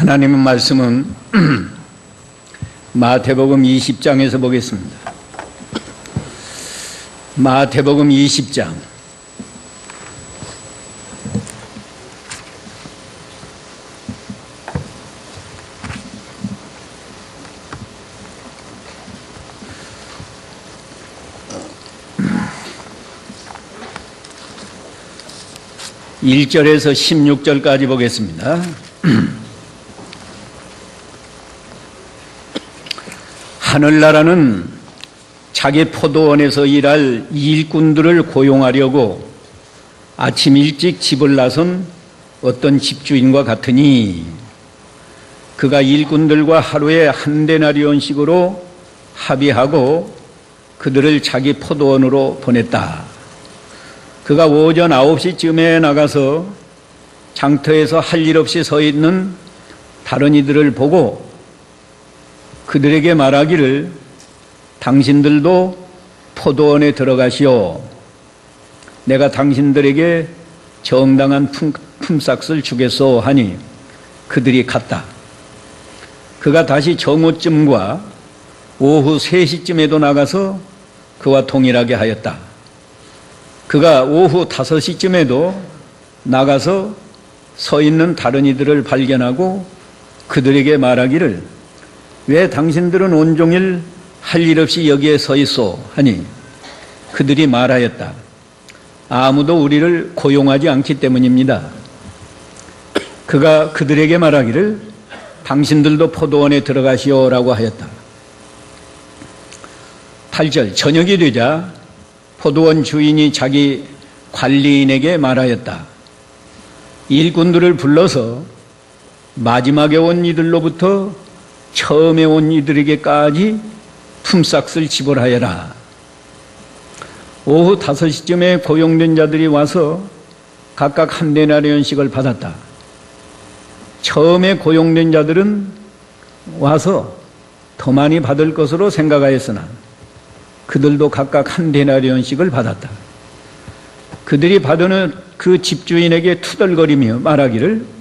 하나님의 말씀은 마태복음 20장에서 보겠습니다. 마태복음 20장 1절에서 16절까지 보겠습니다. 하늘나라는 자기 포도원에서 일할 일꾼들을 고용하려고 아침 일찍 집을 나선 어떤 집주인과 같으니 그가 일꾼들과 하루에 한 데나리온씩으로 합의하고 그들을 자기 포도원으로 보냈다. 그가 오전 9시쯤에 나가서 장터에서 할 일 없이 서 있는 다른 이들을 보고 그들에게 말하기를 당신들도 포도원에 들어가시오. 내가 당신들에게 정당한 품삯을 주겠소 하니 그들이 갔다. 그가 다시 정오쯤과 오후 3시쯤에도 나가서 그와 동일하게 하였다. 그가 오후 5시쯤에도 나가서 서 있는 다른 이들을 발견하고 그들에게 말하기를 왜 당신들은 온종일 할 일 없이 여기에 서 있소 하니 그들이 말하였다. 아무도 우리를 고용하지 않기 때문입니다. 그가 그들에게 말하기를 당신들도 포도원에 들어가시오라고 하였다. 8절 저녁이 되자 포도원 주인이 자기 관리인에게 말하였다. 일꾼들을 불러서 마지막에 온 이들로부터 처음에 온 이들에게까지 품삯을 지불하여라. 오후 5시쯤에 고용된 자들이 와서 각각 한 데나리온씩을 받았다. 처음에 고용된 자들은 와서 더 많이 받을 것으로 생각하였으나 그들도 각각 한 데나리온씩을 받았다. 그들이 받은 그 집주인에게 투덜거리며 말하기를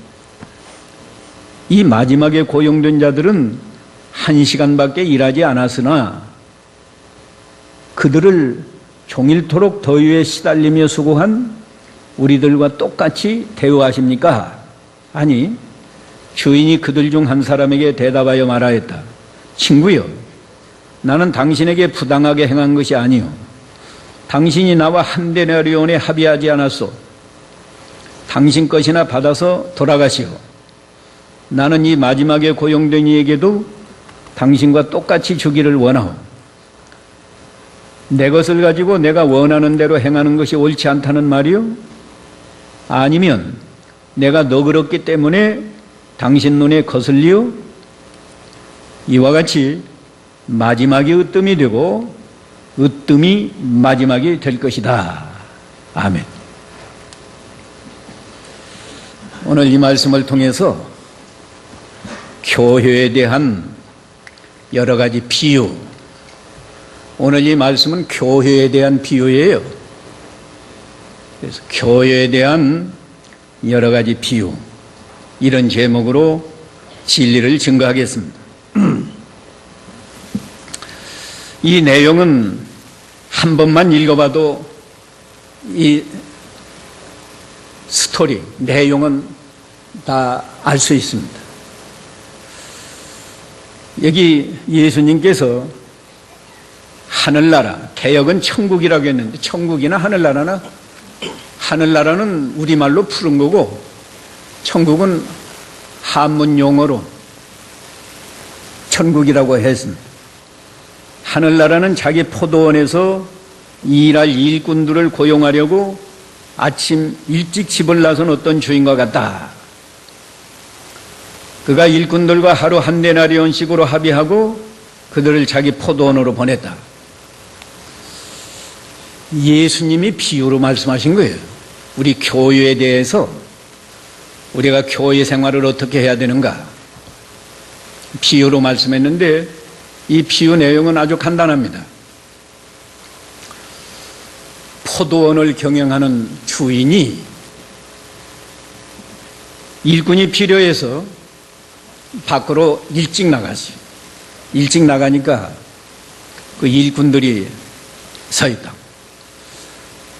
이 마지막에 고용된 자들은 1시간밖에 일하지 않았으나 그들을 종일토록 더위에 시달리며 수고한 우리들과 똑같이 대우하십니까? 아니, 주인이 그들 중 한 사람에게 대답하여 말하였다. 친구여, 나는 당신에게 부당하게 행한 것이 아니오. 당신이 나와 한 데나리온에 합의하지 않았소. 당신 것이나 받아서 돌아가시오. 나는 이 마지막에 고용된 이에게도 당신과 똑같이 주기를 원하오. 내 것을 가지고 내가 원하는 대로 행하는 것이 옳지 않다는 말이오? 아니면 내가 너그럽기 때문에 당신 눈에 거슬리오? 이와 같이 마지막이 으뜸이 되고 으뜸이 마지막이 될 것이다. 아멘. 오늘 이 말씀을 통해서 교회에 대한 여러 가지 비유, 오늘 이 말씀은 교회에 대한 비유예요. 그래서 교회에 대한 여러 가지 비유, 이런 제목으로 진리를 증거하겠습니다. 이 내용은 한 번만 읽어봐도 이 스토리, 내용은 다 알 수 있습니다. 여기 예수님께서 하늘나라, 개역은 천국이라고 했는데 천국이나 하늘나라나, 하늘나라는 우리말로 푸른 거고 천국은 한문 용어로 천국이라고 했습니다. 하늘나라는 자기 포도원에서 일할 일꾼들을 고용하려고 아침 일찍 집을 나선 어떤 주인과 같다. 그가 일꾼들과 하루 한 데나리온씩으로 합의하고 그들을 자기 포도원으로 보냈다. 예수님이 비유로 말씀하신 거예요. 우리 교회에 대해서 우리가 교회 생활을 어떻게 해야 되는가 비유로 말씀했는데 이 비유 내용은 아주 간단합니다. 포도원을 경영하는 주인이 일꾼이 필요해서 밖으로 일찍 나갔어요. 일찍 나가니까 그 일꾼들이 서 있다.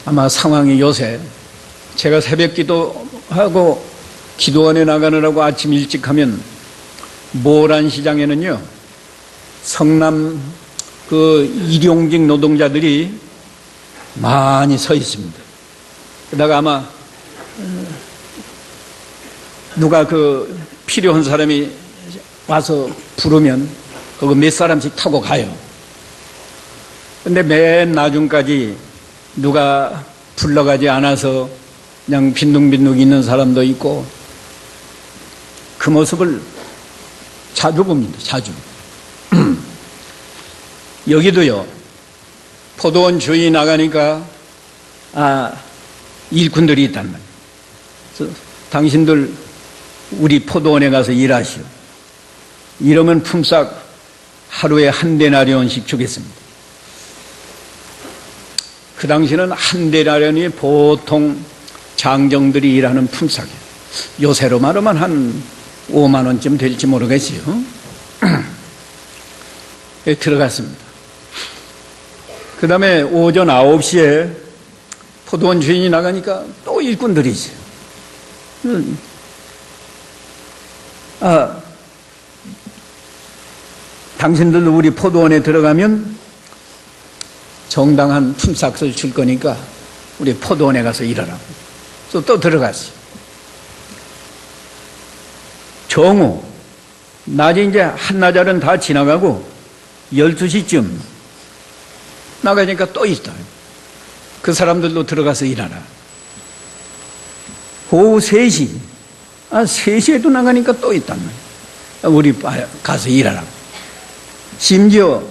아마 상황이 요새 제가 새벽 기도하고 기도원에 나가느라고 아침 일찍 하면 모란시장에는요, 성남 그 일용직 노동자들이 많이 서 있습니다. 그러다가 아마 누가 그 필요한 사람이 와서 부르면 그거 몇 사람씩 타고 가요. 근데 맨 나중까지 누가 불러가지 않아서 그냥 빈둥빈둥 있는 사람도 있고, 그 모습을 자주 봅니다. 자주. 여기도요, 포도원 주인이 나가니까 일꾼들이 있단 말이에요. 그래서 당신들 우리 포도원에 가서 일하시오. 이러면 품삯 하루에 한 데나리온씩 주겠습니다. 그 당시는 한 데나리온이 보통 장정들이 일하는 품삯이에요. 요새로 말하면 한 5만 원쯤 될지 모르겠어요. 들어갔습니다. 그 다음에 오전 9시에 포도원 주인이 나가니까 또 일꾼들이 있어요. 당신들도 우리 포도원에 들어가면 정당한 품삯을 줄 거니까 우리 포도원에 가서 일하라고. 그래서 또 들어갔어요. 정오, 낮에 이제 한나절은 다 지나가고 12시쯤 나가니까 또 있다. 그 사람들도 들어가서 일하라. 오후 3시, 3시에도 나가니까 또 있단 말이야. 우리 가서 일하라. 심지어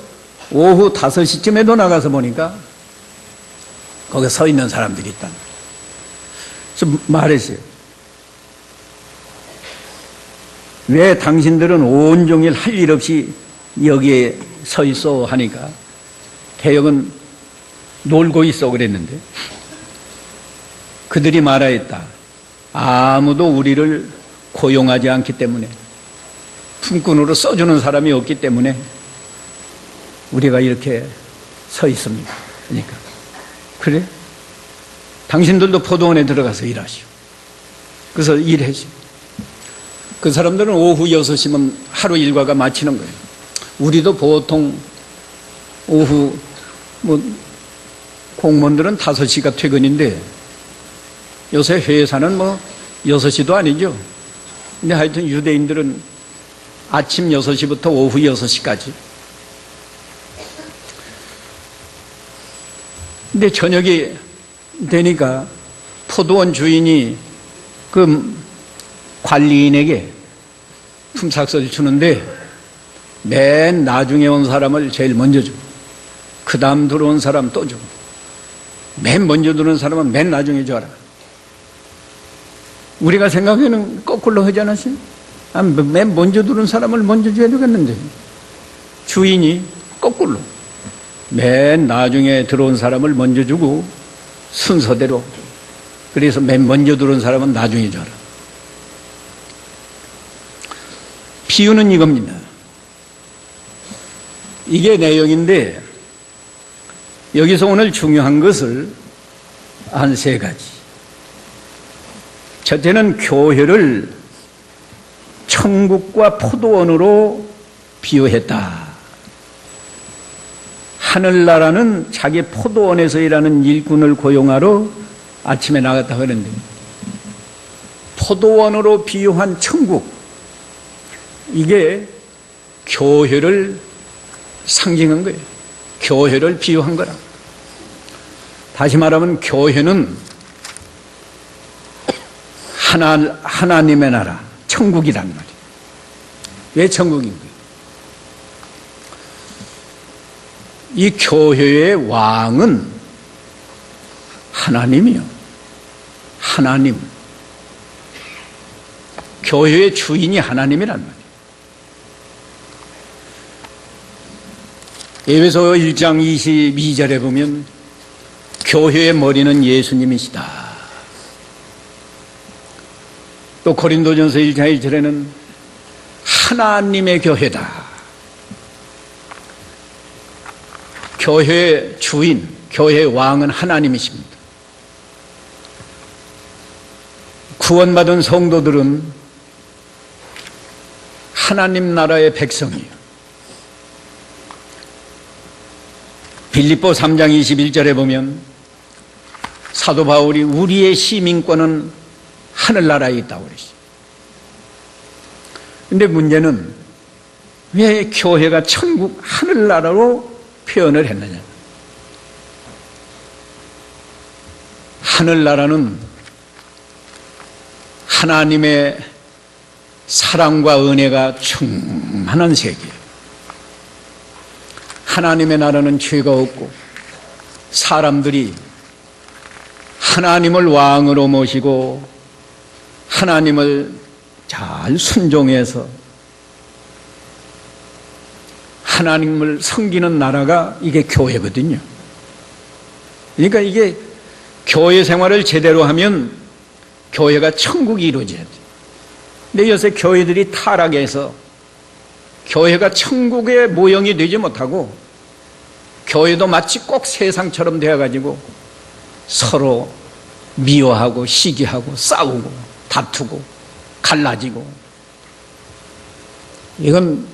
오후 5시쯤에도 나가서 보니까 거기 서 있는 사람들이 있단 말이야. 그래서 말했어요. 왜 당신들은 온종일 할 일 없이 여기에 서 있어 하니까 개혁은 놀고 있어 그랬는데, 그들이 말하였다. 아무도 우리를 고용하지 않기 때문에, 품꾼으로 써주는 사람이 없기 때문에 우리가 이렇게 서 있습니다. 그러니까 그래? 당신들도 포도원에 들어가서 일하시오. 그래서 일하시오. 그 사람들은 오후 6시면 하루 일과가 마치는 거예요. 우리도 보통 오후 공무원들은 5시가 퇴근인데 요새 회사는 6시도 아니죠. 근데 하여튼 유대인들은 아침 6시부터 오후 6시까지. 근데 저녁이 되니까 포도원 주인이 그 관리인에게 품삯을 주는데 맨 나중에 온 사람을 제일 먼저 주고, 그 다음 들어온 사람 또 주고, 맨 먼저 들어온 사람은 맨 나중에 줘라. 우리가 생각에는 거꾸로 하지 않았어요? 맨 먼저 들어온 사람을 먼저 줘야 되겠는데, 주인이 거꾸로 맨 나중에 들어온 사람을 먼저 주고 순서대로, 그래서 맨 먼저 들어온 사람은 나중에 줘라. 비유는 이겁니다. 이게 내용인데 여기서 오늘 중요한 것을 한 3가지. 첫째는 교회를 천국과 포도원으로 비유했다. 하늘나라는 자기 포도원에서 일하는 일꾼을 고용하러 아침에 나갔다 하는데, 포도원으로 비유한 천국, 이게 교회를 상징한 거예요. 교회를 비유한 거라. 다시 말하면 교회는 하나님의 나라, 천국이란 말이에요. 왜 천국인 거예요? 이 교회의 왕은 하나님이요. 하나님. 교회의 주인이 하나님이란 말이에요. 에베소 1장 22절에 보면 교회의 머리는 예수님이시다. 또 고린도전서 1장 1절에는 하나님의 교회다. 교회의 주인, 교회의 왕은 하나님이십니다. 구원받은 성도들은 하나님 나라의 백성이에요. 빌립보 3장 21절에 보면 사도 바울이 우리의 시민권은 하늘나라에 있다고 그랬어요. 그런데 문제는 왜 교회가 천국 하늘나라로 표현을 했느냐. 하늘나라는 하나님의 사랑과 은혜가 충만한 세계예요. 하나님의 나라는 죄가 없고 사람들이 하나님을 왕으로 모시고 하나님을 잘 순종해서 하나님을 섬기는 나라가 이게 교회거든요. 그러니까 이게 교회 생활을 제대로 하면 교회가 천국이 이루어져야 돼요. 근데 요새 교회들이 타락해서 교회가 천국의 모형이 되지 못하고 교회도 마치 꼭 세상처럼 되어가지고 서로 미워하고 시기하고 싸우고 다투고 갈라지고, 이건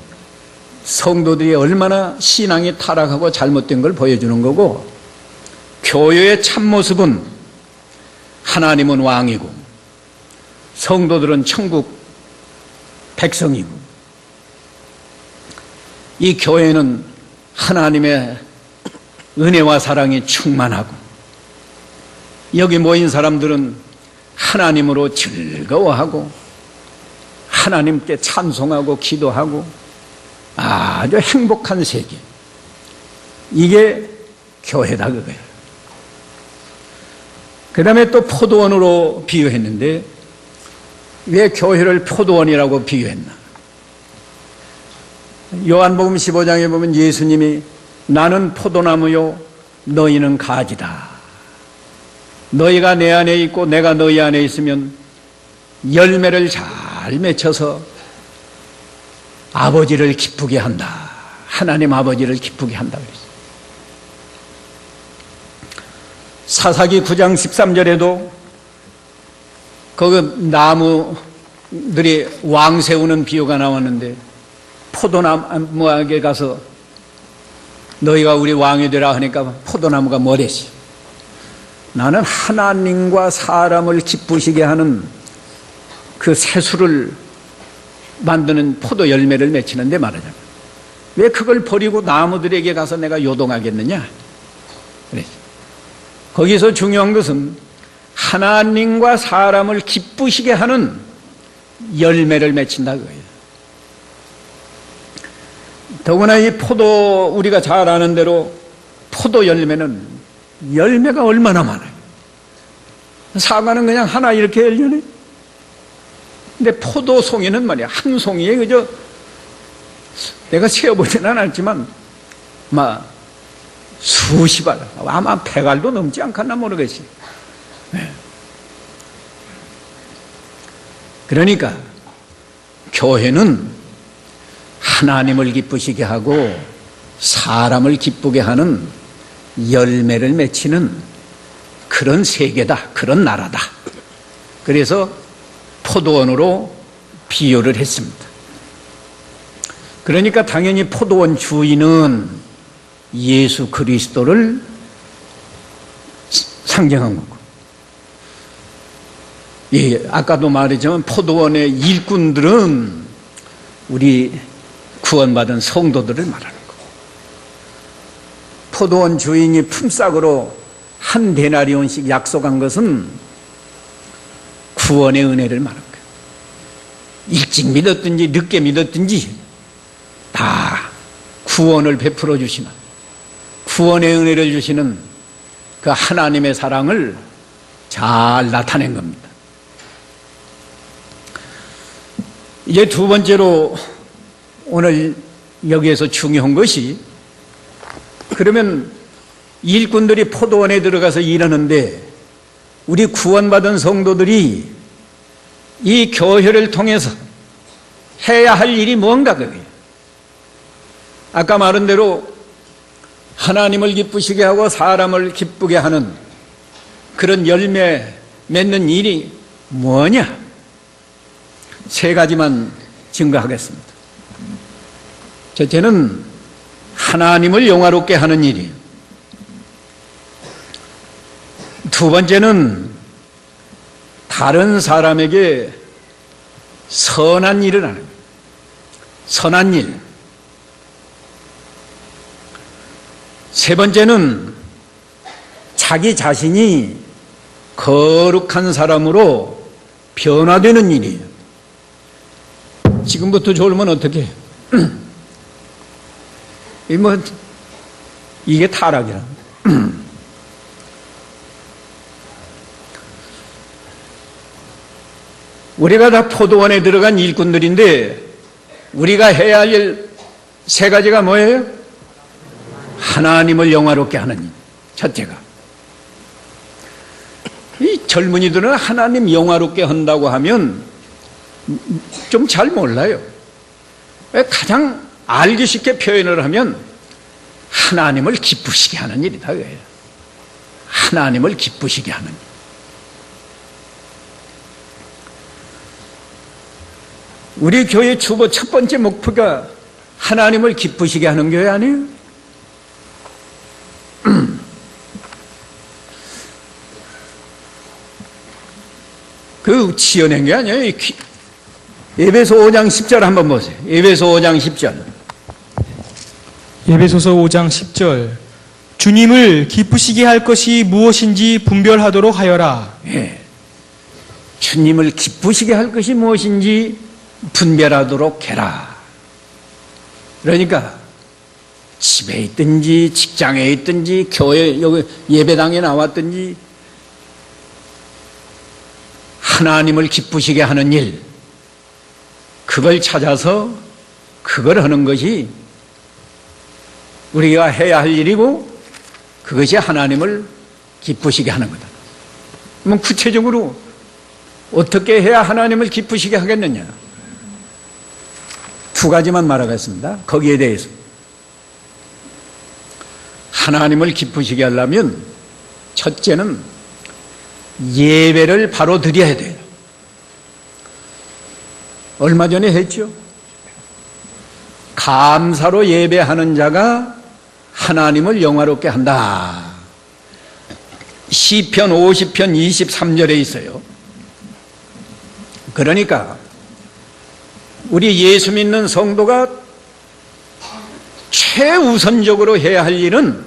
성도들이 얼마나 신앙이 타락하고 잘못된 걸 보여주는 거고, 교회의 참모습은 하나님은 왕이고 성도들은 천국 백성이고, 이 교회는 하나님의 은혜와 사랑이 충만하고 여기 모인 사람들은 하나님으로 즐거워하고 하나님께 찬송하고 기도하고 아주 행복한 세계, 이게 교회다 그거예요. 그 다음에 또 포도원으로 비유했는데 왜 교회를 포도원이라고 비유했나? 요한복음 15장에 보면 예수님이 나는 포도나무요 너희는 가지다. 너희가 내 안에 있고 내가 너희 안에 있으면 열매를 잘 맺혀서 아버지를 기쁘게 한다. 하나님 아버지를 기쁘게 한다 그랬어요. 사사기 9장 13절에도 그 나무들이 왕 세우는 비유가 나왔는데 포도나무에게 가서 너희가 우리 왕이 되라 하니까 포도나무가 뭐랬어요? 나는 하나님과 사람을 기쁘시게 하는 그 세수를 만드는 포도 열매를 맺히는데 말하자면 왜 그걸 버리고 나무들에게 가서 내가 요동하겠느냐? 그랬어요. 거기서 중요한 것은 하나님과 사람을 기쁘시게 하는 열매를 맺힌다 그거예요. 더구나 이 포도, 우리가 잘 아는 대로 포도 열매는 열매가 얼마나 많아요. 사과는 그냥 하나 이렇게 열려네. 근데 포도 송이는 말이야, 한 송이에 그저 내가 세어보지는 않았지만 막 수십 알, 아마 100알도 넘지 않겠나 모르겠어요. 네. 그러니까 교회는 하나님을 기쁘시게 하고 사람을 기쁘게 하는 열매를 맺히는 그런 세계다, 그런 나라다. 그래서 포도원으로 비유를 했습니다. 그러니까 당연히 포도원 주인은 예수 그리스도를 상징한 거고, 예, 아까도 말했지만 포도원의 일꾼들은 우리 구원받은 성도들을 말하는 거고, 포도원 주인이 품삯으로 한 데나리온씩 약속한 것은 구원의 은혜를 말하는 거예요. 일찍 믿었든지 늦게 믿었든지 다 구원을 베풀어 주시는, 구원의 은혜를 주시는 그 하나님의 사랑을 잘 나타낸 겁니다. 이제 두 번째로 오늘 여기에서 중요한 것이, 그러면 일꾼들이 포도원에 들어가서 일하는데 우리 구원받은 성도들이 이 교회를 통해서 해야 할 일이 뭔가 그거예요. 아까 말한 대로 하나님을 기쁘시게 하고 사람을 기쁘게 하는 그런 열매 맺는 일이 뭐냐? 세 가지만 증거하겠습니다. 첫째는 하나님을 영화롭게 하는 일이에요. 두 번째는 다른 사람에게 선한 일을 하는 거예요. 선한 일. 세 번째는 자기 자신이 거룩한 사람으로 변화되는 일이에요. 지금부터 졸으면 어떻게 해요? 이게 타락이라. 우리가 다 포도원에 들어간 일꾼들인데 우리가 해야 할 일 세 가지가 뭐예요? 하나님을 영화롭게 하는 일. 첫째가. 이 젊은이들은 하나님 영화롭게 한다고 하면 좀 잘 몰라요. 가장 알기 쉽게 표현을 하면 하나님을 기쁘시게 하는 일이다. 그거예요. 하나님을 기쁘시게 하는 일. 우리 교회 주보 첫 번째 목표가 하나님을 기쁘시게 하는 교회 아니에요? 그 지어낸 게 아니에요. 에베소 5장 10절 한번 보세요. 에베소 5장 10절. 에베소서 5장 10절. 주님을 기쁘시게 할 것이 무엇인지 분별하도록 하여라. 예. 주님을 기쁘시게 할 것이 무엇인지 분별하도록 해라. 그러니까 집에 있든지 직장에 있든지 교회 여기 예배당에 나왔든지 하나님을 기쁘시게 하는 일, 그걸 찾아서 그걸 하는 것이 우리가 해야 할 일이고 그것이 하나님을 기쁘시게 하는 거다. 그럼 구체적으로 어떻게 해야 하나님을 기쁘시게 하겠느냐? 두 가지만 말하겠습니다. 거기에 대해서. 하나님을 기쁘시게 하려면 첫째는 예배를 바로 드려야 돼요. 얼마 전에 했죠. 감사로 예배하는 자가 하나님을 영화롭게 한다. 시편 50편 23절에 있어요. 그러니까 우리 예수 믿는 성도가 최우선적으로 해야 할 일은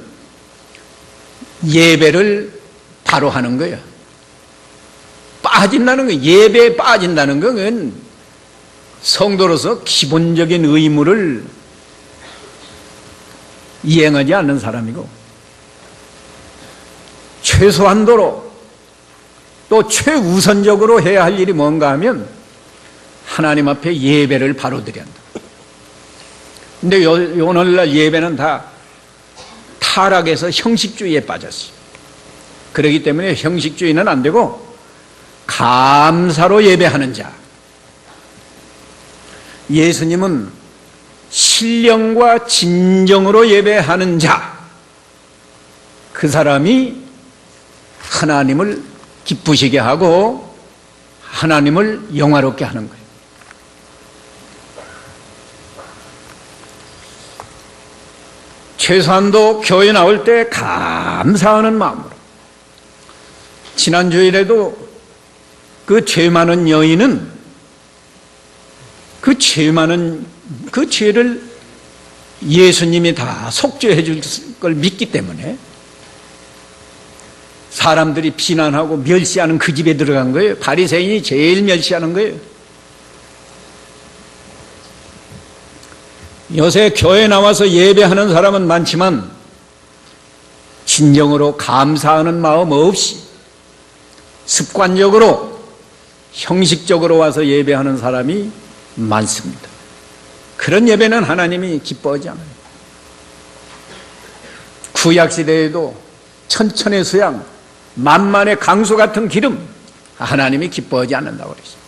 예배를 바로 하는 거예요. 빠진다는 거, 예배에 빠진다는 건 성도로서 기본적인 의무를 이행하지 않는 사람이고, 최소한도로 또 최우선적으로 해야 할 일이 뭔가 하면 하나님 앞에 예배를 바로 드려야 한다. 근데 오늘날 예배는 다 타락해서 형식주의에 빠졌어요. 그렇기 때문에 형식주의는 안 되고 감사로 예배하는 자. 예수님은 신령과 진정으로 예배하는 자, 그 사람이 하나님을 기쁘시게 하고 하나님을 영화롭게 하는 거예요. 최소한도 교회 나올 때 감사하는 마음으로. 지난주일에도 그 죄 많은 여인은 그 죄를 예수님이 다 속죄해 줄 걸 믿기 때문에 사람들이 비난하고 멸시하는 그 집에 들어간 거예요. 바리새인이 제일 멸시하는 거예요. 요새 교회 나와서 예배하는 사람은 많지만 진정으로 감사하는 마음 없이 습관적으로 형식적으로 와서 예배하는 사람이 많습니다. 그런 예배는 하나님이 기뻐하지 않아요. 구약시대에도 천천의 수양, 만만의 강수 같은 기름, 하나님이 기뻐하지 않는다고 그랬어요.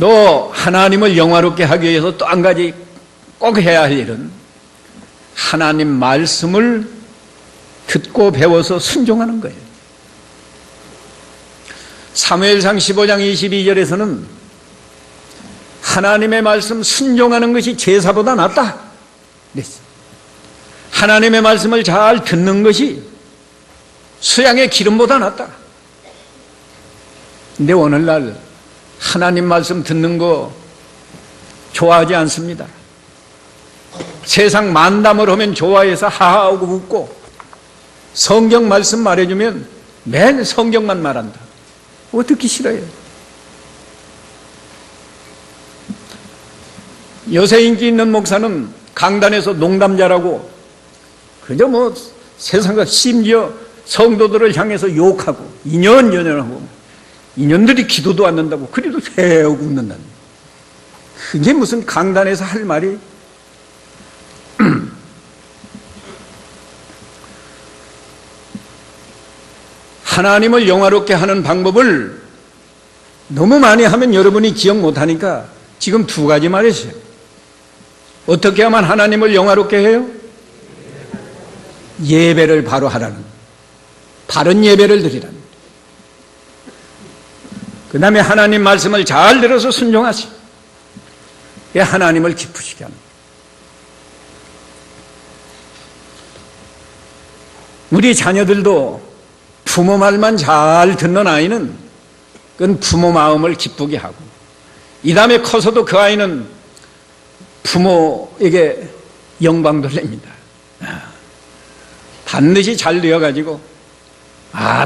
또 하나님을 영화롭게 하기 위해서 또 한 가지 꼭 해야 할 일은 하나님 말씀을 듣고 배워서 순종하는 거예요. 사무엘상 15장 22절에서는 하나님의 말씀 순종하는 것이 제사보다 낫다 그랬어요. 하나님의 말씀을 잘 듣는 것이 수양의 기름보다 낫다. 근데 오늘날 하나님 말씀 듣는 거 좋아하지 않습니다. 세상 만담을 하면 좋아해서 하하하고 웃고, 성경 말씀 말해주면 맨 성경만 말한다. 듣기 싫어요. 요새 인기 있는 목사는 강단에서 농담자라고 그저 세상과 심지어 성도들을 향해서 욕하고 인연하고 인연들이 기도도 안 된다고 그래도 계속 웃는다. 그게 무슨 강단에서 할 말이. 하나님을 영화롭게 하는 방법을 너무 많이 하면 여러분이 기억 못하니까 지금 두 가지 말했어요. 어떻게 하면 하나님을 영화롭게 해요? 예배를 바로 하라는, 바른 예배를 드리라는. 그 다음에 하나님 말씀을 잘 들어서 순종하시. 그게 하나님을 기쁘시게 하는. 우리 자녀들도 부모 말만 잘 듣는 아이는 그건 부모 마음을 기쁘게 하고, 이 다음에 커서도 그 아이는 부모에게 영광 돌립니다. 반드시 잘 되어가지고,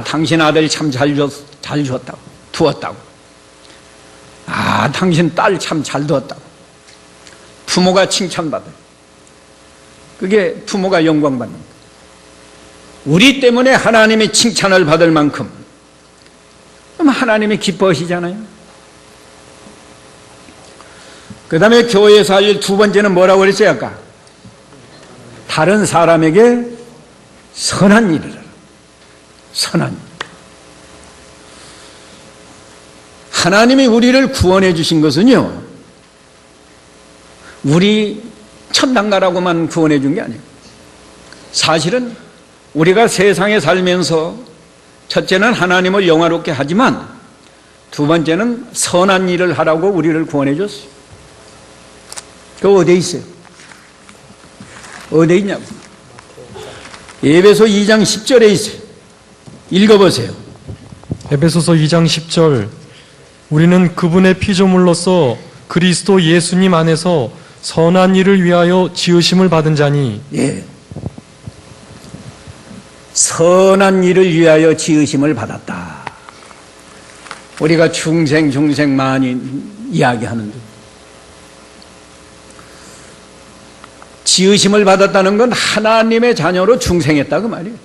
당신 아들 참 잘 두었다고. 당신 딸 참 잘 두었다고. 부모가 칭찬받아요. 그게 부모가 영광받는 거예요. 우리 때문에 하나님의 칭찬을 받을 만큼 그럼 하나님이 기뻐하시잖아요. 그 다음에 교회에서 할 일 두 번째는 뭐라고 그랬어요 아까? 다른 사람에게 선한 일을 하라. 선한 일. 하나님이 우리를 구원해 주신 것은요, 우리 천당 가라고만 구원해 준 게 아니에요. 사실은 우리가 세상에 살면서 첫째는 하나님을 영화롭게 하지만 두 번째는 선한 일을 하라고 우리를 구원해 줬어요. 그거 어디에 있어요? 어디에 있냐고? 에베소 2장 10절에 있어요. 읽어보세요. 에베소서 2장 10절. 우리는 그분의 피조물로서 그리스도 예수님 안에서 선한 일을 위하여 지으심을 받은 자니. 예. 선한 일을 위하여 지으심을 받았다. 우리가 중생 많이 이야기하는데, 지으심을 받았다는 건 하나님의 자녀로 중생했다 그 말이에요.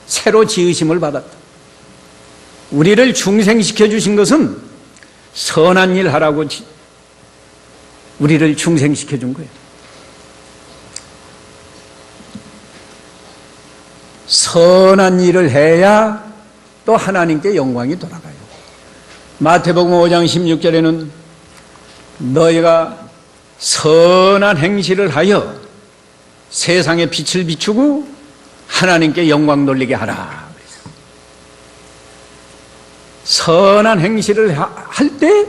새로 지으심을 받았다. 우리를 중생시켜 주신 것은 선한 일 하라고 우리를 중생시켜 준 거예요. 선한 일을 해야 또 하나님께 영광이 돌아가요. 마태복음 5장 16절에는 너희가 선한 행실을 하여 세상에 빛을 비추고 하나님께 영광 돌리게 하라. 선한 행실을 할 때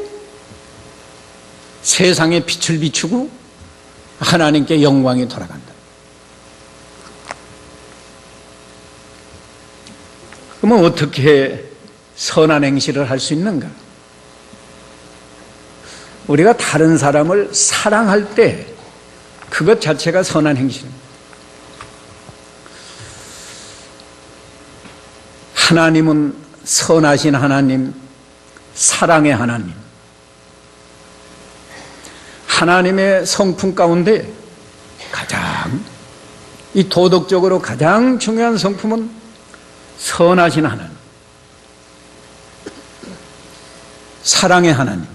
세상에 빛을 비추고 하나님께 영광이 돌아간다. 그러면 어떻게 선한 행실을 할 수 있는가? 우리가 다른 사람을 사랑할 때 그것 자체가 선한 행실입니다. 하나님은 선하신 하나님, 사랑의 하나님. 하나님의 성품 가운데 가장, 이 도덕적으로 가장 중요한 성품은 선하신 하나님, 사랑의 하나님.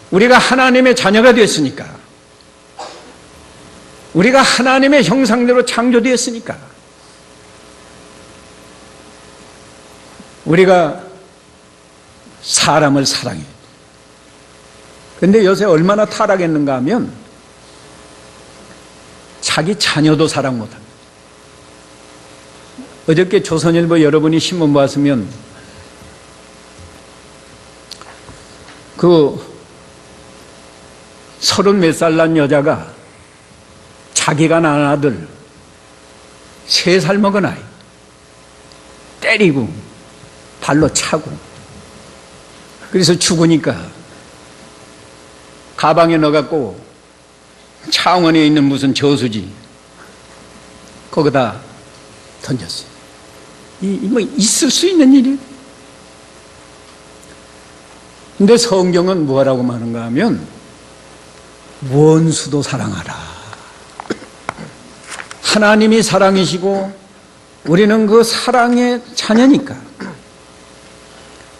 우리가 하나님의 자녀가 되었으니까, 우리가 하나님의 형상대로 창조되었으니까, 우리가 사람을 사랑해야 돼. 근데 요새 얼마나 타락했는가 하면 자기 자녀도 사랑 못합니다. 어저께 조선일보 여러분이 신문 봤으면 그 30몇 살 난 여자가 자기가 낳은 아들 3살 먹은 아이 때리고 발로 차고 그래서 죽으니까 가방에 넣어갖고 창원에 있는 무슨 저수지 거기다 던졌어요. 뭐 있을 수 있는 일이에요. 근데 성경은 뭐라고 말하는가 하면 원수도 사랑하라. 하나님이 사랑이시고 우리는 그 사랑의 자녀니까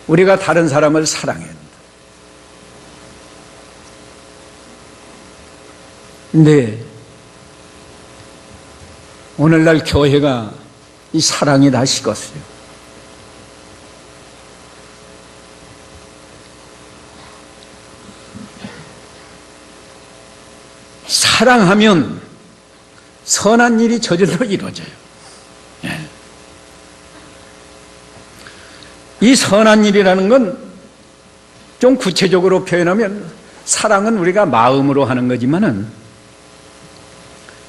우리가 다른 사람을 사랑해야 한다. 근데 오늘날 교회가 이 사랑이 다 식었어요. 사랑하면 선한 일이 저절로 이루어져요. 예. 이 선한 일이라는 건 좀 구체적으로 표현하면 사랑은 우리가 마음으로 하는 거지만은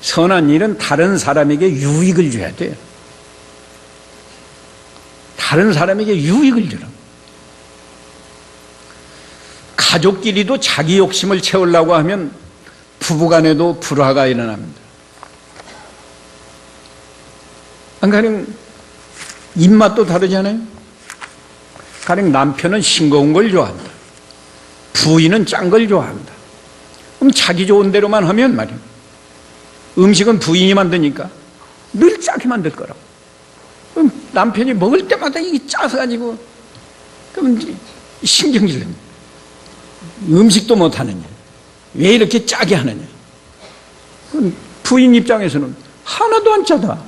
선한 일은 다른 사람에게 유익을 줘야 돼요. 다른 사람에게 유익을 주라. 가족끼리도 자기 욕심을 채우려고 하면 부부간에도 불화가 일어납니다. 가령 입맛도 다르잖아요. 가령 남편은 싱거운 걸 좋아한다. 부인은 짠 걸 좋아한다. 그럼 자기 좋은 대로만 하면 말이에요. 음식은 부인이 만드니까 늘 짜게 만들 거라고. 그럼 남편이 먹을 때마다 이게 짜서 가지고 그럼 이제 신경질 납니다. 음식도 못하느냐. 왜 이렇게 짜게 하느냐. 그럼 부인 입장에서는 하나도 안 짜다.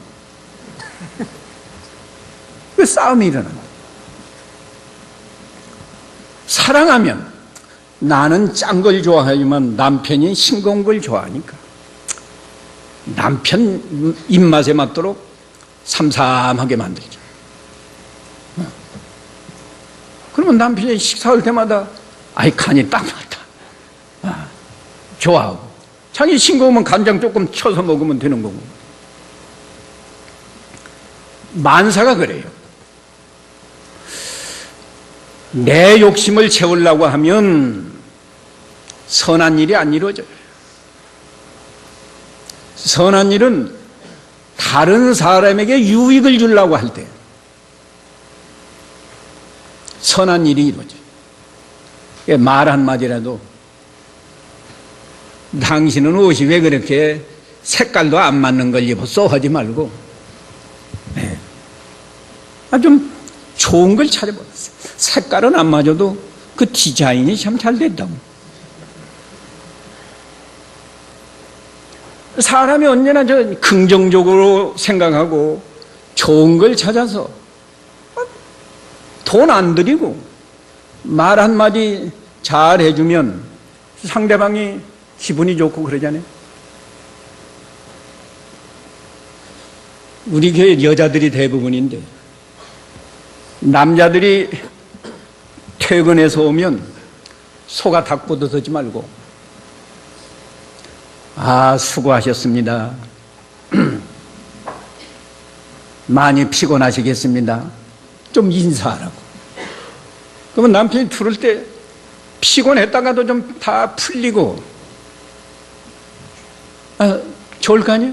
그 싸움이 일어납니다. 사랑하면 나는 짠 걸 좋아하지만 남편이 싱거운 걸 좋아하니까 남편 입맛에 맞도록 삼삼하게 만들죠. 그러면 남편이 식사할 때마다 아이 간이 딱 맞다. 좋아하고 자기 싱거우면 간장 조금 쳐서 먹으면 되는 거고. 만사가 그래요. 내 욕심을 채우려고 하면 선한 일이 안 이루어져요. 선한 일은 다른 사람에게 유익을 주려고 할 때 선한 일이 이루어져요. 말 한마디라도 당신은 옷이 왜 그렇게 색깔도 안 맞는 걸 입었어? 하지 말고 좀 좋은 걸 찾아보세요. 색깔은 안 맞아도 그 디자인이 참 잘 됐다고. 사람이 언제나 긍정적으로 생각하고 좋은 걸 찾아서 돈 안 들이고 말 한마디 잘 해주면 상대방이 기분이 좋고 그러잖아요. 우리 교회 여자들이 대부분인데 남자들이 퇴근해서 오면 소가 닭 뻗어서지 말고 수고하셨습니다. 많이 피곤하시겠습니다. 좀 인사하라고. 그러면 남편이 들을 때 피곤했다가도 좀 다 풀리고 좋을 거 아니에요?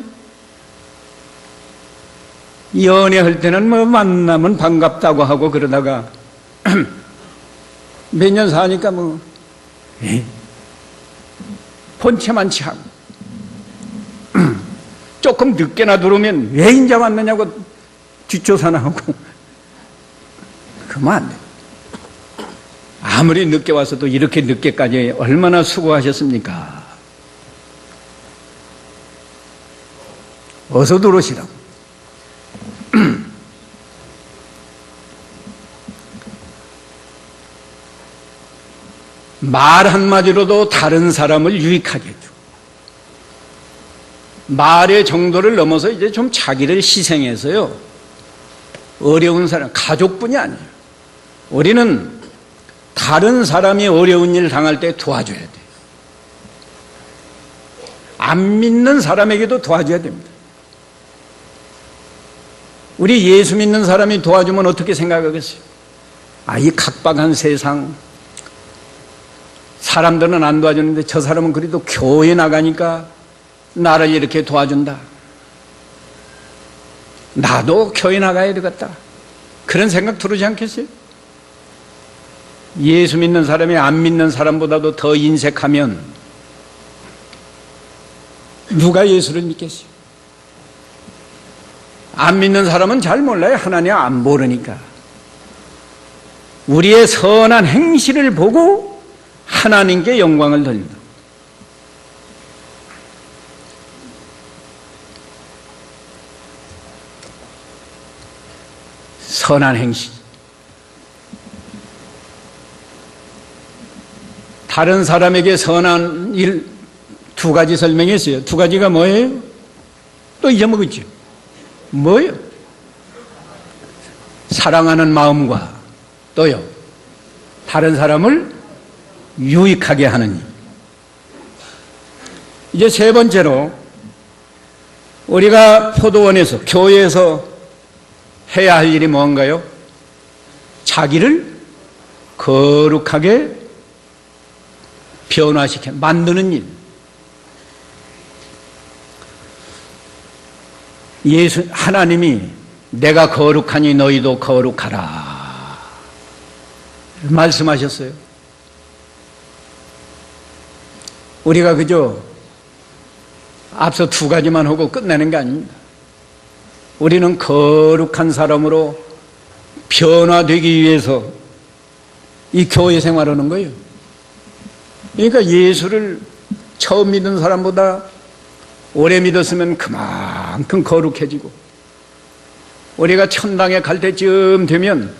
연애할 때는 뭐 만나면 반갑다고 하고 그러다가 몇 년 사니까 본체만 취하고 조금 늦게나 들어오면 왜 인제 왔느냐고 뒷조사나 하고 그러면 안 돼. 아무리 늦게 와서도 이렇게 늦게까지 얼마나 수고하셨습니까? 어서 들어오시라고. 말 한마디로도 다른 사람을 유익하게 해주고, 말의 정도를 넘어서 이제 좀 자기를 희생해서요, 어려운 사람, 가족뿐이 아니에요. 우리는 다른 사람이 어려운 일 당할 때 도와줘야 돼요. 안 믿는 사람에게도 도와줘야 됩니다. 우리 예수 믿는 사람이 도와주면 어떻게 생각하겠어요? 아, 이 각박한 세상, 사람들은 안 도와주는데 저 사람은 그래도 교회 나가니까 나를 이렇게 도와준다. 나도 교회 나가야 되겠다. 그런 생각 들지 않겠어요? 예수 믿는 사람이 안 믿는 사람보다도 더 인색하면 누가 예수를 믿겠어요? 안 믿는 사람은 잘 몰라요. 하나님 안 모르니까. 우리의 선한 행실을 보고 하나님께 영광을 돌린다. 선한 행실. 다른 사람에게 선한 일 두 가지 설명했어요. 두 가지가 뭐예요? 또 잊어먹었죠. 뭐예요? 사랑하는 마음과 또요, 다른 사람을 유익하게 하는 일. 이제 세 번째로, 우리가 포도원에서, 교회에서 해야 할 일이 뭔가요? 자기를 거룩하게 변화시켜 만드는 일. 하나님이 내가 거룩하니 너희도 거룩하라 말씀하셨어요. 우리가 그저 앞서 두 가지만 하고 끝내는 게 아닙니다. 우리는 거룩한 사람으로 변화되기 위해서 이 교회 생활하는 거예요. 그러니까 예수를 처음 믿은 사람보다 오래 믿었으면 그만큼 거룩해지고, 우리가 천당에 갈 때쯤 되면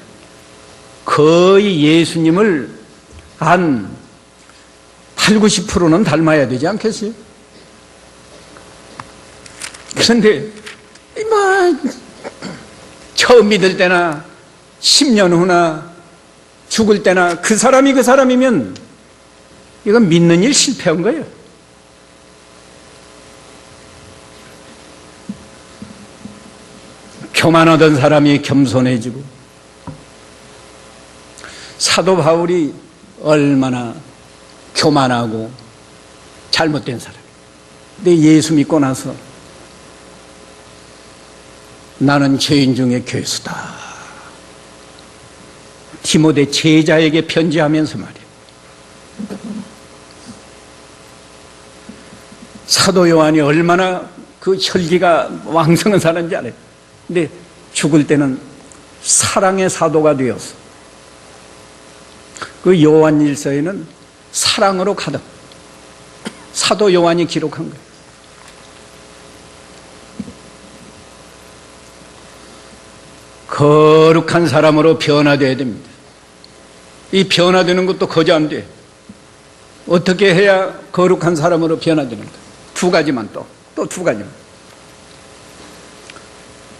거의 예수님을 한 8, 90%는 닮아야 되지 않겠어요? 그런데 처음 믿을 때나 10년 후나 죽을 때나 그 사람이면 이건 믿는 일 실패한 거예요. 교만하던 사람이 겸손해지고, 사도 바울이 얼마나 교만하고 잘못된 사람이에요. 근데 예수 믿고 나서 나는 죄인 중에 괴수다. 디모데 제자에게 편지하면서 말이에요. 사도 요한이 얼마나 그 혈기가 왕성한 사람인지 알아요. 근데 죽을 때는 사랑의 사도가 되어서, 그 요한일서에는 사랑으로 가득, 사도 요한이 기록한 거예요. 거룩한 사람으로 변화되어야 됩니다. 이 변화되는 것도 거저 안 돼. 어떻게 해야 거룩한 사람으로 변화되는가? 두 가지만, 또 두 가지만.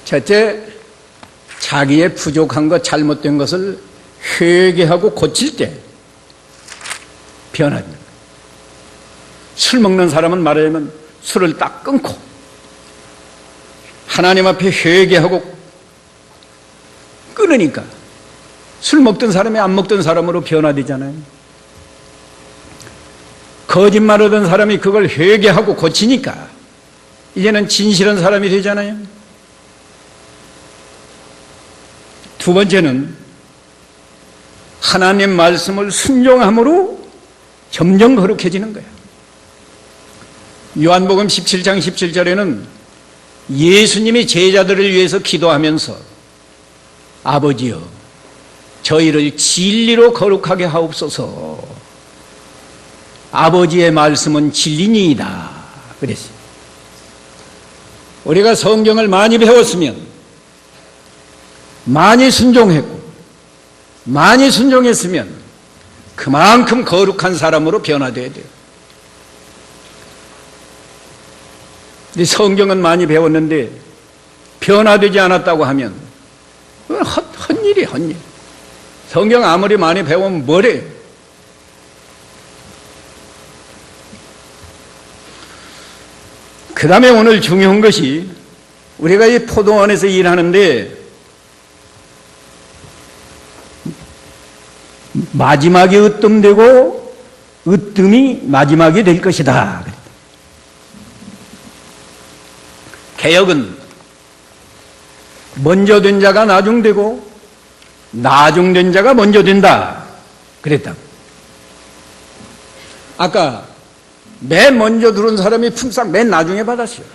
첫째, 자기의 부족한 것, 잘못된 것을 회개하고 고칠 때 변화됩니다. 술 먹는 사람은 말하자면 술을 딱 끊고 하나님 앞에 회개하고 끊으니까 술 먹던 사람이 안 먹던 사람으로 변화되잖아요. 거짓말하던 사람이 그걸 회개하고 고치니까 이제는 진실한 사람이 되잖아요. 두 번째는 하나님 말씀을 순종함으로 점점 거룩해지는 거예요. 요한복음 17장 17절에는 예수님이 제자들을 위해서 기도하면서 아버지여 저희를 진리로 거룩하게 하옵소서. 아버지의 말씀은 진리니이다 그랬어요. 우리가 성경을 많이 배웠으면, 많이 순종했고, 많이 순종했으면 그만큼 거룩한 사람으로 변화돼야 돼요. 근데 성경은 많이 배웠는데 변화되지 않았다고 하면 그건 헛일이에요, 헛일. 성경 아무리 많이 배우면 뭐래? 그 다음에 오늘 중요한 것이 우리가 이 포도원에서 일하는데 마지막이 으뜸되고 으뜸이 마지막이 될 것이다. 개혁은 먼저 된 자가 나중되고 나중된 자가 먼저 된다. 그랬다. 아까 맨 먼저 들어온 사람이 품삯 맨 나중에 받았어요.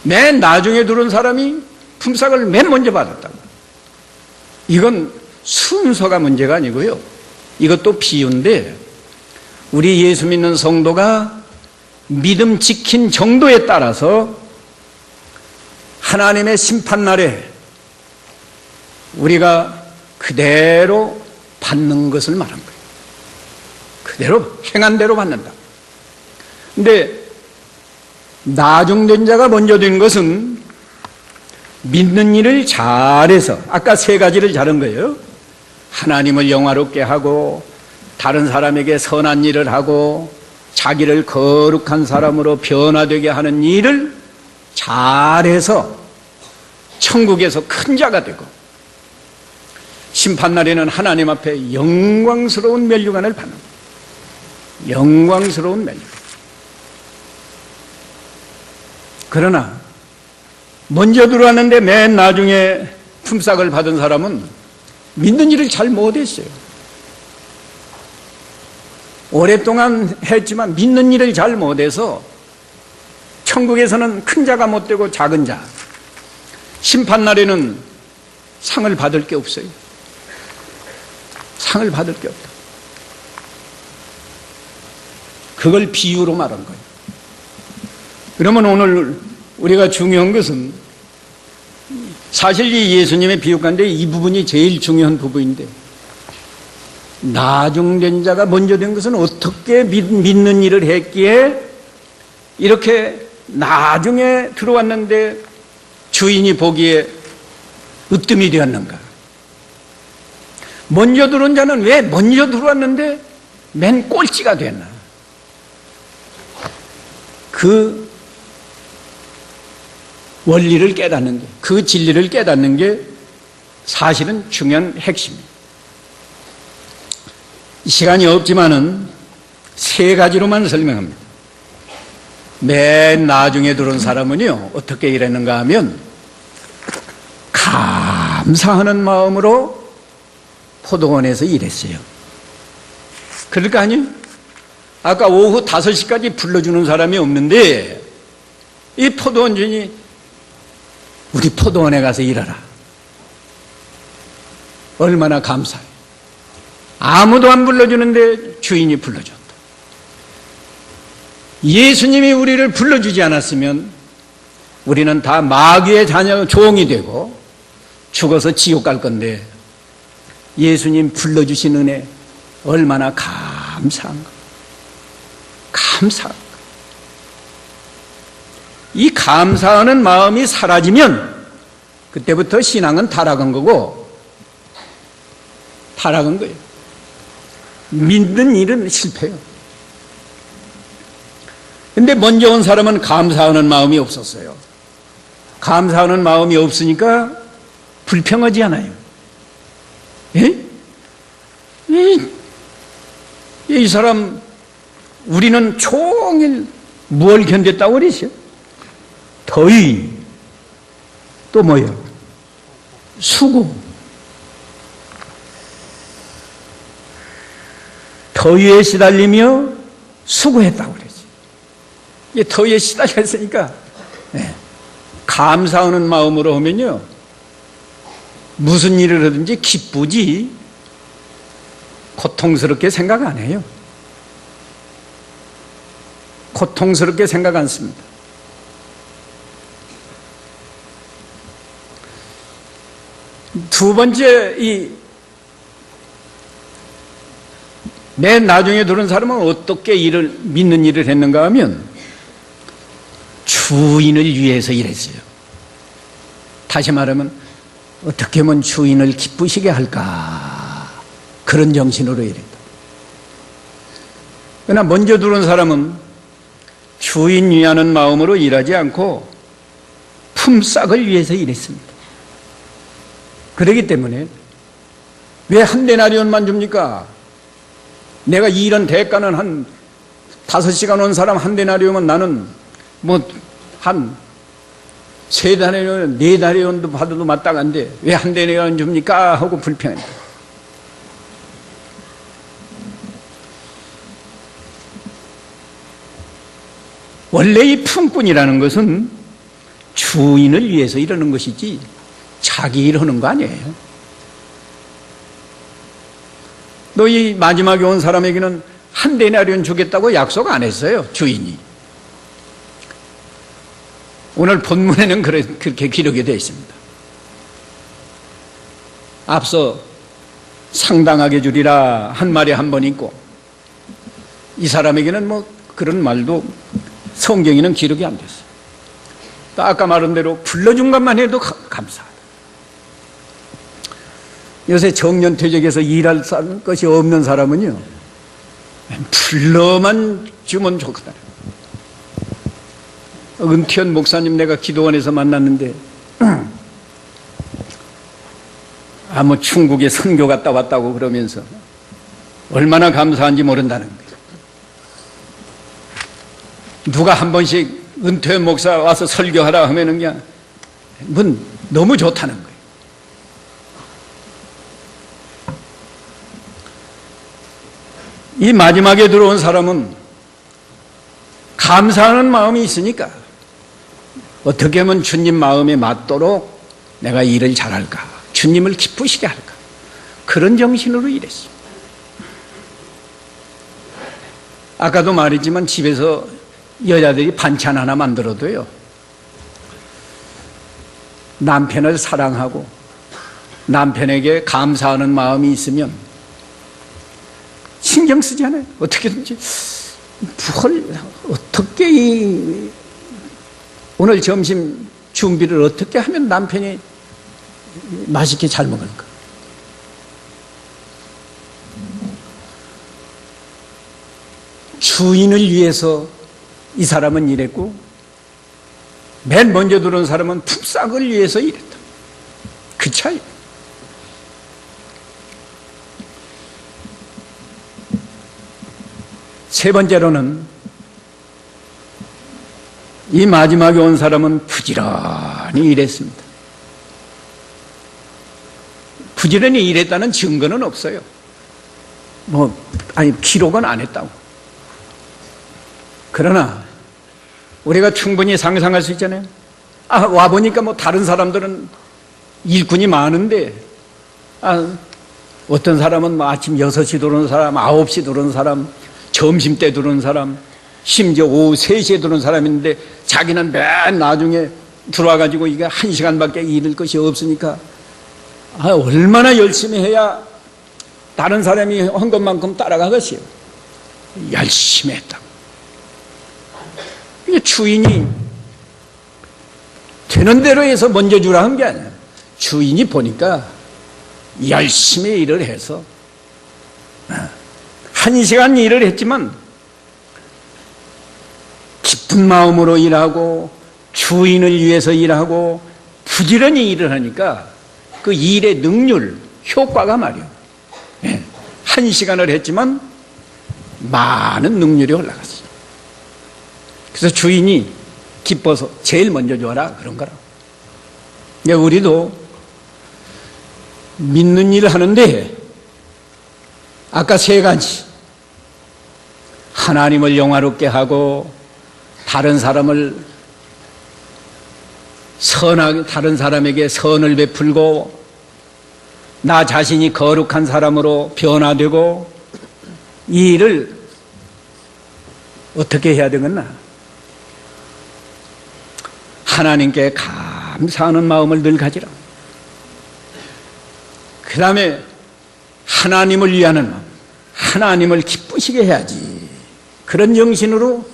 맨 나중에 들어온 사람이 품삯을 맨 먼저 받았다고. 이건 순서가 문제가 아니고요. 이것도 비유인데 우리 예수 믿는 성도가 믿음 지킨 정도에 따라서 하나님의 심판날에 우리가 그대로 받는 것을 말한 거예요. 그대로 행한 대로 받는다. 근데 나중된 자가 먼저 된 것은 믿는 일을 잘해서 아까 세 가지를 잘한 거예요. 하나님을 영화롭게 하고 다른 사람에게 선한 일을 하고 자기를 거룩한 사람으로 변화되게 하는 일을 잘해서 천국에서 큰 자가 되고 심판날에는 하나님 앞에 영광스러운 면류관을 받는 거예요. 영광스러운 면류관. 그러나 먼저 들어왔는데 맨 나중에 품삯을 받은 사람은 믿는 일을 잘 못했어요. 오랫동안 했지만 믿는 일을 잘 못해서 천국에서는 큰 자가 못 되고 작은 자, 심판날에는 상을 받을 게 없어요. 상을 받을 게 없다. 그걸 비유로 말한 거예요. 그러면 오늘 우리가 중요한 것은 사실 이 예수님의 비유 가운데 이 부분이 제일 중요한 부분인데 나중된 자가 먼저 된 것은 어떻게 믿는 일을 했기에 이렇게 나중에 들어왔는데 주인이 보기에 으뜸이 되었는가? 먼저 들어온 자는 왜 먼저 들어왔는데 맨 꼴찌가 됐나? 그 원리를 깨닫는 게, 그 진리를 깨닫는 게 사실은 중요한 핵심입니다. 시간이 없지만은 세 가지로만 설명합니다. 맨 나중에 들어온 사람은요, 어떻게 일했는가 하면 감사하는 마음으로 포도원에서 일했어요. 그럴 거 아니에요? 아까 오후 5시까지 불러주는 사람이 없는데 이 포도원 주인이 우리 포도원에 가서 일하라. 얼마나 감사해. 아무도 안 불러주는데 주인이 불러줬다. 예수님이 우리를 불러주지 않았으면 우리는 다 마귀의 자녀 종이 되고 죽어서 지옥 갈 건데 예수님 불러주신 은혜 얼마나 감사한가. 감사한가. 이 감사하는 마음이 사라지면 그때부터 신앙은 타락한 거고 타락한 거예요. 믿는 일은 실패해요. 근데 먼저 온 사람은 감사하는 마음이 없었어요. 감사하는 마음이 없으니까 불평하지 않아요. 예? 이 사람 우리는 종일 무얼 견뎠다고 그러죠? 더위 또 뭐예요? 수고. 더위에 시달리며 수고했다고 그러지. 이게 더위에 시달렸으니까 감사하는 마음으로 하면요 무슨 일을 하든지 기쁘지 고통스럽게 생각 안 해요. 고통스럽게 생각 않습니다. 두 번째, 이 맨 나중에 들은 사람은 어떻게 믿는 일을 했는가 하면 주인을 위해서 일했어요. 다시 말하면 어떻게 하면 주인을 기쁘시게 할까, 그런 정신으로 일했다. 그러나 먼저 들어온 사람은 주인 위하는 마음으로 일하지 않고 품삯을 위해서 일했습니다. 그렇기 때문에 왜 한 데나리온만 줍니까? 내가 일한 대가는 한 5시간 온 사람 한 데나리온이면 나는 한 3데나리온, 4데나리온도 받아도 마땅한데 왜 한 데나리온 줍니까? 하고 불평합니다. 원래 이 품꾼이라는 것은 주인을 위해서 이러는 것이지 자기 일 하는 거 아니에요. 너 이 마지막에 온 사람에게는 한 데나리온 주겠다고 약속 안 했어요, 주인이. 오늘 본문에는 그렇게 기록이 되어 있습니다. 앞서 상당하게 주리라 한 말이 한 번 있고, 이 사람에게는 그런 말도 성경에는 기록이 안 됐어요. 또 아까 말한 대로 불러준 것만 해도 감사하다. 요새 정년퇴직에서 일할 것이 없는 사람은요, 불러만 주면 좋거든. 은퇴한 목사님 내가 기도원에서 만났는데 충북에 선교 갔다 왔다고 그러면서 얼마나 감사한지 모른다는 거예요. 누가 한 번씩 은퇴한 목사 와서 설교하라 하면은 그냥 너무 좋다는 거예요. 이 마지막에 들어온 사람은 감사하는 마음이 있으니까 어떻게 하면 주님 마음에 맞도록 내가 일을 잘할까, 주님을 기쁘시게 할까, 그런 정신으로 일했어요. 아까도 말했지만 집에서 여자들이 반찬 하나 만들어도요, 남편을 사랑하고 남편에게 감사하는 마음이 있으면 신경 쓰지 않아요. 어떻게든지 어떻게 오늘 점심 준비를 어떻게 하면 남편이 맛있게 잘 먹을까. 주인을 위해서 이 사람은 일했고, 맨 먼저 들어온 사람은 품삯을 위해서 일했다. 그 차이. 세 번째로는 이 마지막에 온 사람은 부지런히 일했습니다. 부지런히 일했다는 증거는 없어요. 기록은 안 했다고. 그러나 우리가 충분히 상상할 수 있잖아요. 와보니까 다른 사람들은 일꾼이 많은데, 어떤 사람은 아침 6시 들어오는 사람, 9시 들어오는 사람, 점심때 들어오는 사람, 심지어 오후 3시에 들어오는 사람이 있는데 자기는 맨 나중에 들어와가지고 이게 1시간밖에 일할 것이 없으니까 얼마나 열심히 해야 다른 사람이 한 것만큼 따라가겠어요. 열심히 했다고. 이게 주인이 되는 대로 해서 먼저 주라 한 게 아니야. 주인이 보니까 열심히 일을 해서 1시간 일을 했지만 기쁜 마음으로 일하고 주인을 위해서 일하고 부지런히 일을 하니까 그 일의 능률, 효과가 말이에요. 1시간을 했지만 많은 능률이 올라갔어요. 그래서 주인이 기뻐서 제일 먼저 줘라, 그런 거라고. 우리도 믿는 일을 하는데 아까 3가지, 하나님을 영화롭게 하고 다른 사람에게 선을 베풀고 나 자신이 거룩한 사람으로 변화되고, 이 일을 어떻게 해야 되겠나? 하나님께 감사하는 마음을 늘 가지라. 그 다음에 하나님을 위하는 마음, 하나님을 기쁘시게 해야지. 그런 정신으로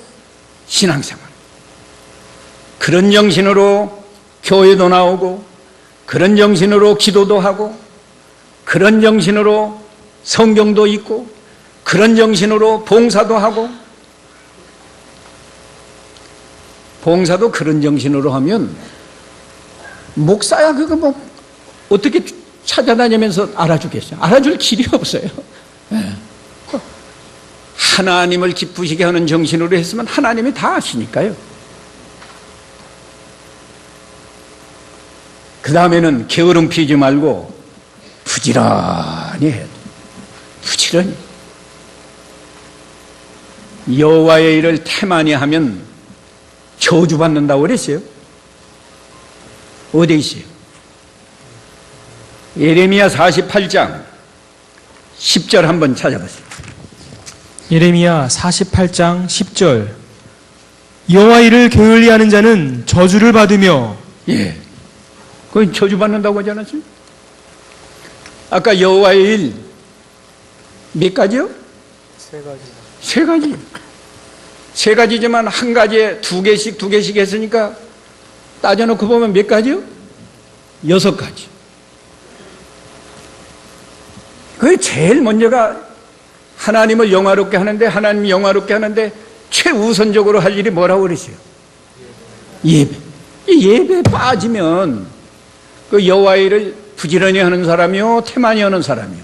신앙생활, 그런 정신으로 교회도 나오고, 그런 정신으로 기도도 하고, 그런 정신으로 성경도 읽고, 그런 정신으로 봉사도 하고. 봉사도 그런 정신으로 하면 목사야 그거 뭐 어떻게 찾아다니면서 알아주겠어요? 알아줄 길이 없어요. 하나님을 기쁘시게 하는 정신으로 했으면 하나님이 다 아시니까요. 그 다음에는 게으름 피지 말고 부지런히 해야 돼. 부지런히. 여호와의 일을 태만히 하면 저주받는다고 그랬어요. 어디 있어요? 예레미야 48장 10절 한번 찾아보세요. 예레미야 48장 10절. 여호와 일을 게을리하는 자는 저주를 받으며. 예, 그건 저주받는다고 하지 않았어요? 아까 여호와의 일 몇 가지요? 세 가지. 세 가지지만 한 가지에 두 개씩 했으니까 따져놓고 보면 몇 가지요? 6가지. 그 제일 먼저가 하나님을 영화롭게 하는데, 하나님 영화롭게 하는데 최우선적으로 할 일이 뭐라고 그랬어요? 예배. 이 예배에 빠지면 그 여호와의 일을 부지런히 하는 사람이요, 태만히 하는 사람이요.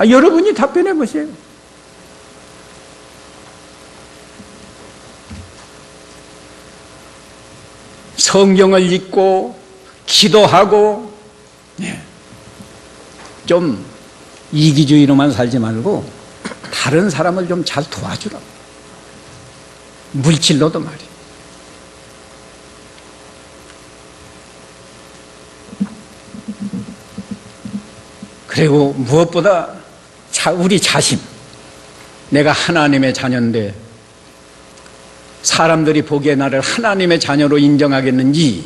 여러분이 답변해 보세요. 성경을 읽고 기도하고, 좀 이기주의로만 살지 말고 다른 사람을 좀 잘 도와주라. 물질로도 말이에요. 그리고 무엇보다 우리 자신, 내가 하나님의 자녀인데 사람들이 보기에 나를 하나님의 자녀로 인정하겠는지,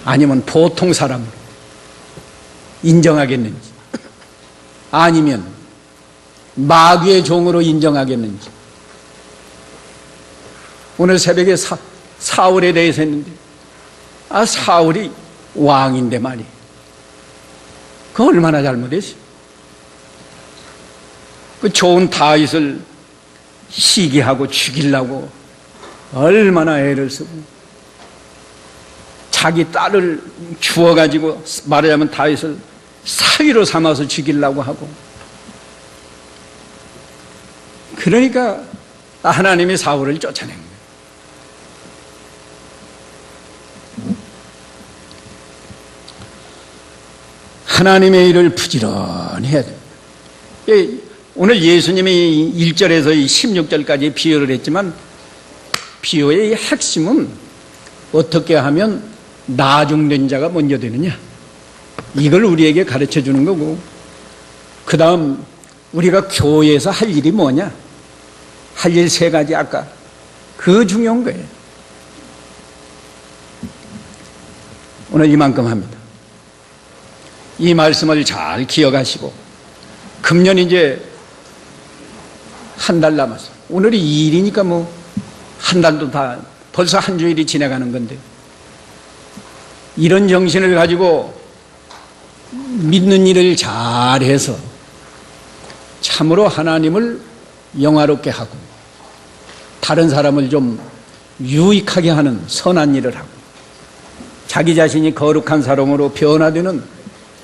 아니면 보통 사람으로 인정하겠는지, 아니면 마귀의 종으로 인정하겠는지. 오늘 새벽에 사울에 대해서 했는데, 사울이 왕인데 말이에요. 그 얼마나 잘못했어요. 그 좋은 다윗을 시기하고 죽이려고 얼마나 애를 쓰고, 자기 딸을 주워가지고 말하자면 다윗을 사위로 삼아서 죽이려고 하고. 그러니까 하나님이 사울을 쫓아낸 거예요. 하나님의 일을 부지런히 해야 돼요. 오늘 예수님이 1절에서 16절까지 비유를 했지만, 비유의 핵심은 어떻게 하면 나중된 자가 먼저 되느냐, 이걸 우리에게 가르쳐 주는 거고, 그 다음 우리가 교회에서 할 일이 뭐냐, 할 일 3가지, 아까 그 중요한 거예요. 오늘 이만큼 합니다. 이 말씀을 잘 기억하시고, 금년 이제 한 달 남았어요. 오늘이 2일이니까 뭐 한 달도 다 벌써 한 주일이 지나가는 건데, 이런 정신을 가지고 믿는 일을 잘해서 참으로 하나님을 영화롭게 하고 다른 사람을 좀 유익하게 하는 선한 일을 하고, 자기 자신이 거룩한 사람으로 변화되는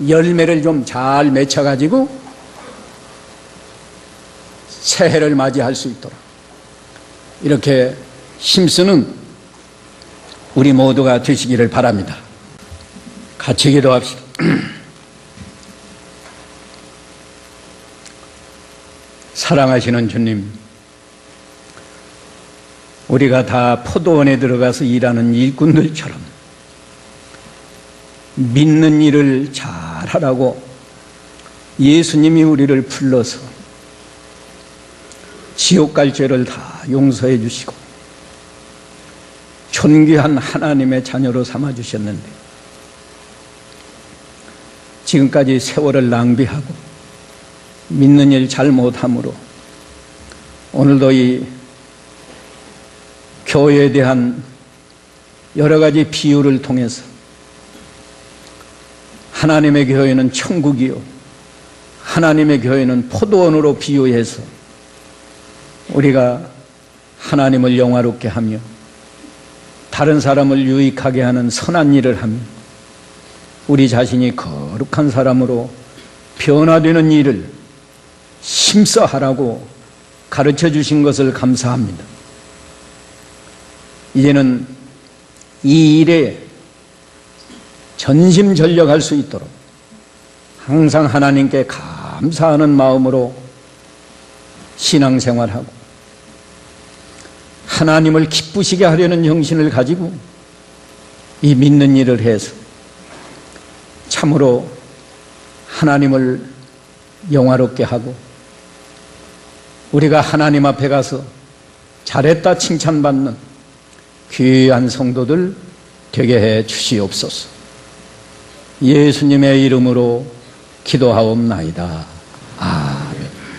열매를 좀 잘 맺혀가지고 새해를 맞이할 수 있도록 이렇게 힘쓰는 우리 모두가 되시기를 바랍니다. 같이 기도합시다. 사랑하시는 주님, 우리가 다 포도원에 들어가서 일하는 일꾼들처럼 믿는 일을 잘하라고 예수님이 우리를 불러서 지옥 갈 죄를 다 용서해 주시고 존귀한 하나님의 자녀로 삼아 주셨는데, 지금까지 세월을 낭비하고 믿는 일 잘 못함으로 오늘도 이 교회에 대한 여러 가지 비유를 통해서 하나님의 교회는 천국이요, 하나님의 교회는 포도원으로 비유해서 우리가 하나님을 영화롭게 하며 다른 사람을 유익하게 하는 선한 일을 하며 우리 자신이 거룩한 사람으로 변화되는 일을 힘써 하라고 가르쳐 주신 것을 감사합니다. 이제는 이 일에 전심전력할 수 있도록 항상 하나님께 감사하는 마음으로 신앙생활하고 하나님을 기쁘시게 하려는 정신을 가지고 이 믿는 일을 해서 참으로 하나님을 영화롭게 하고 우리가 하나님 앞에 가서 잘했다 칭찬받는 귀한 성도들 되게 해 주시옵소서. 예수님의 이름으로 기도하옵나이다.